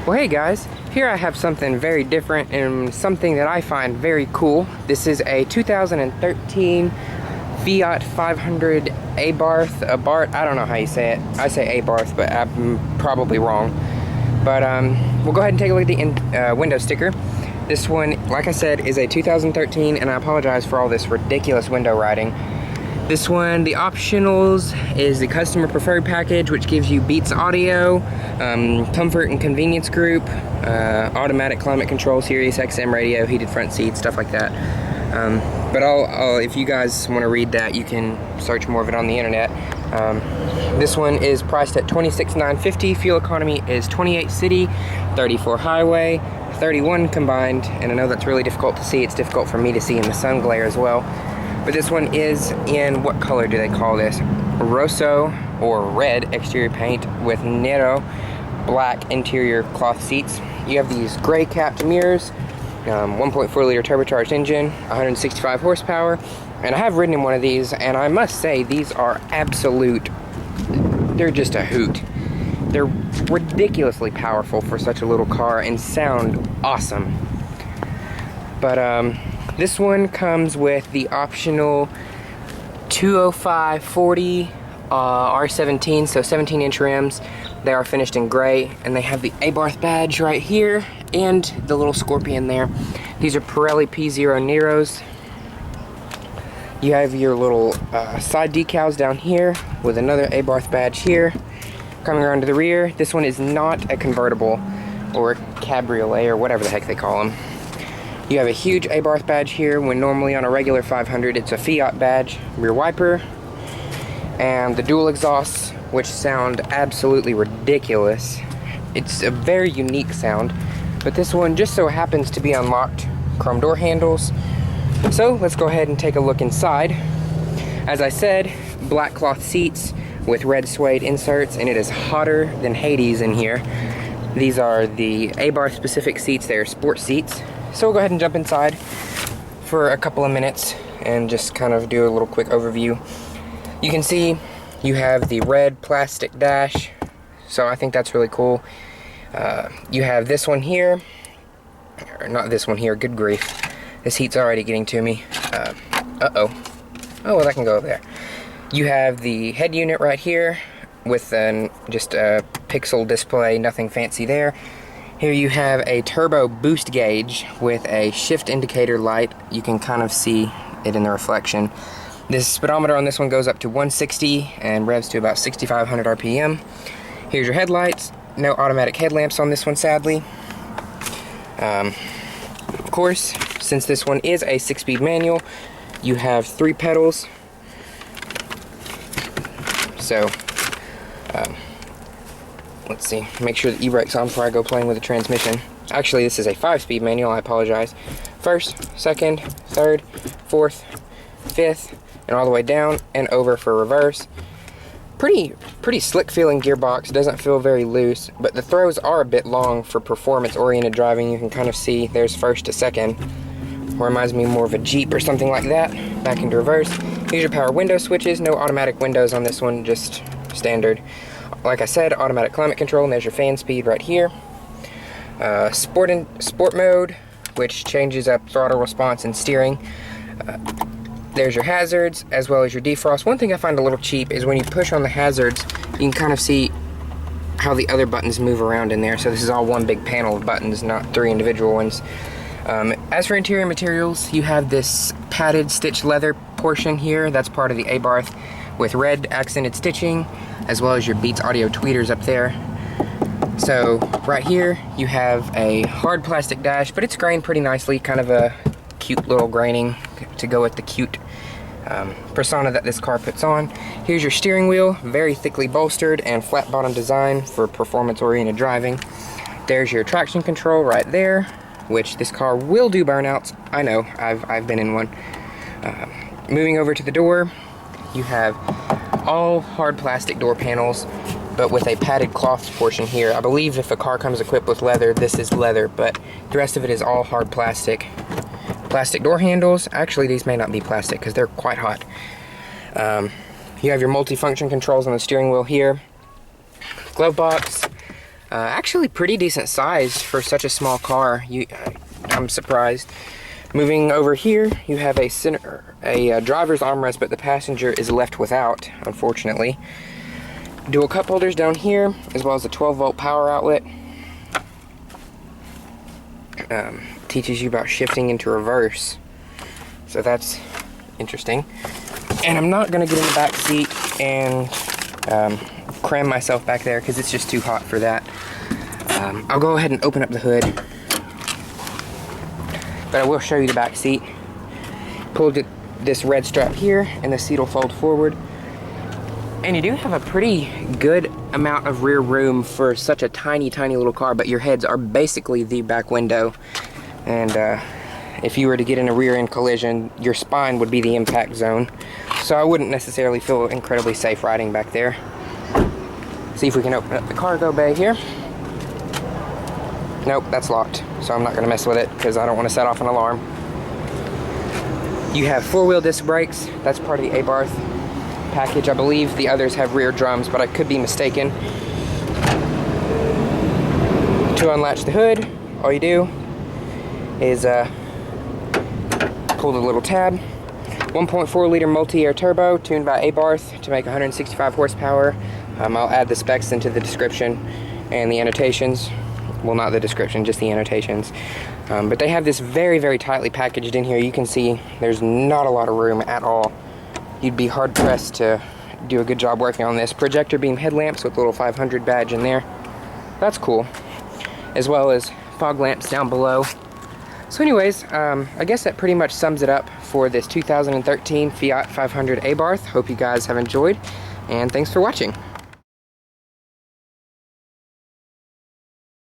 Well, hey guys, here I have something very different and something that I find very cool. This is a 2013 Fiat 500 Abarth, I don't know how you say it. I say Abarth, but I'm probably wrong. But we'll go ahead and take a look at the window sticker. This one, like I said, is a 2013, and I apologize for all this ridiculous window writing. This one, the optionals, is the customer preferred package, which gives you Beats audio, comfort and convenience group, automatic climate control, Sirius XM radio, heated front seats, stuff like that. But if you guys want to read that, you can search more of it on the internet. This one is priced at $26,950. Fuel economy is 28 city, 34 highway, 31 combined, and I know that's really difficult to see. It's difficult for me to see in the sun glare as well. But this one is in, what color do they call this? Rosso, or red exterior paint with Nero black interior cloth seats. You have these gray capped mirrors, 1.4 liter turbocharged engine, 165 horsepower, and I have ridden in one of these, and I must say these are they're just a hoot. They're ridiculously powerful for such a little car and sound awesome. But this one comes with the optional 205/40 R17, so 17-inch rims. They are finished in gray, and they have the Abarth badge right here and the little scorpion there. These are Pirelli P0 Neros. You have your little side decals down here with another Abarth badge here. Coming around to the rear, this one is not a convertible or a cabriolet or whatever the heck they call them. You have a huge Abarth badge here, when normally on a regular 500 it's a Fiat badge. Rear wiper, and the dual exhausts, which sound absolutely ridiculous. It's a very unique sound, but this one just so happens to be unlocked. Chrome door handles. So let's go ahead and take a look inside. As I said, black cloth seats with red suede inserts, and it is hotter than Hades in here. These are the Abarth specific seats. They're sport seats. So we'll go ahead and jump inside for a couple of minutes and just kind of do a little quick overview. You can see you have the red plastic dash, so I think that's really cool. You have this one here, or not this one here, good grief. This heat's already getting to me. Oh, well, that can go over there. You have the head unit right here with just a pixel display, nothing fancy there. Here you have a turbo boost gauge with a shift indicator light. You can kind of see it in the reflection. This speedometer on this one goes up to 160 and revs to about 6,500 RPM. Here's your headlights. No automatic headlamps on this one, sadly. Of course, since this one is a 6-speed manual, you have 3 pedals. So, let's see, make sure the e-brake's on before I go playing with the transmission. Actually, this is a 5-speed manual, I apologize. First, second, third, fourth, fifth, and all the way down and over for reverse. Pretty slick feeling gearbox, doesn't feel very loose, but the throws are a bit long for performance oriented driving. You can kind of see there's first to second. Reminds me more of a Jeep or something like that. Back into reverse. Here's your power window switches. No automatic windows on this one, just standard. Like I said, automatic climate control, and there's your fan speed right here. Sport mode, which changes up throttle response and steering. There's your hazards, as well as your defrost. One thing I find a little cheap is when you push on the hazards, you can kind of see how the other buttons move around in there. So this is all one big panel of buttons, not 3 individual ones. As for interior materials, you have this padded stitched leather portion here. That's part of the Abarth with red accented stitching, as well as your Beats audio tweeters up there. So right here you have a hard plastic dash, but it's grained pretty nicely, kind of a cute little graining to go with the cute persona that this car puts on. Here's your steering wheel, very thickly bolstered and flat bottom design for performance oriented driving. There's your traction control right there, which this car will do burnouts. I know, I've been in one. Moving over to the door, you have all hard plastic door panels, but with a padded cloth portion here. I believe if a car comes equipped with leather, this is leather, but the rest of it is all hard plastic. Plastic door handles. Actually, these may not be plastic because they're quite hot. You have your multi-function controls on the steering wheel here. Glove box. Actually pretty decent size for such a small car. I'm surprised. Moving over here, you have a driver's armrest, but the passenger is left without, unfortunately. Dual cup holders down here, as well as a 12-volt power outlet. Teaches you about shifting into reverse, so that's interesting. And I'm not going to get in the back seat and cram myself back there because it's just too hot for that. I'll go ahead and open up the hood, but I will show you the back seat. Pull this red strap here and the seat will fold forward. And you do have a pretty good amount of rear room for such a tiny, tiny little car, but your heads are basically the back window. And if you were to get in a rear end collision, your spine would be the impact zone. So I wouldn't necessarily feel incredibly safe riding back there. See if we can open up the cargo bay here. Nope, that's locked. So I'm not gonna mess with it because I don't want to set off an alarm. You have 4-wheel disc brakes. That's part of the Abarth package. I believe the others have rear drums, but I could be mistaken. To unlatch the hood, all you do is pull the little tab. 1.4 liter multi-air turbo tuned by Abarth to make 165 horsepower. I'll add the specs into the description and the annotations. Well, not the description, just the annotations. But they have this very, very tightly packaged in here. You can see there's not a lot of room at all. You'd be hard pressed to do a good job working on this. Projector beam headlamps with a little 500 badge in there. That's cool. As well as fog lamps down below. So anyways, I guess that pretty much sums it up for this 2013 Fiat 500 Abarth. Hope you guys have enjoyed, and thanks for watching.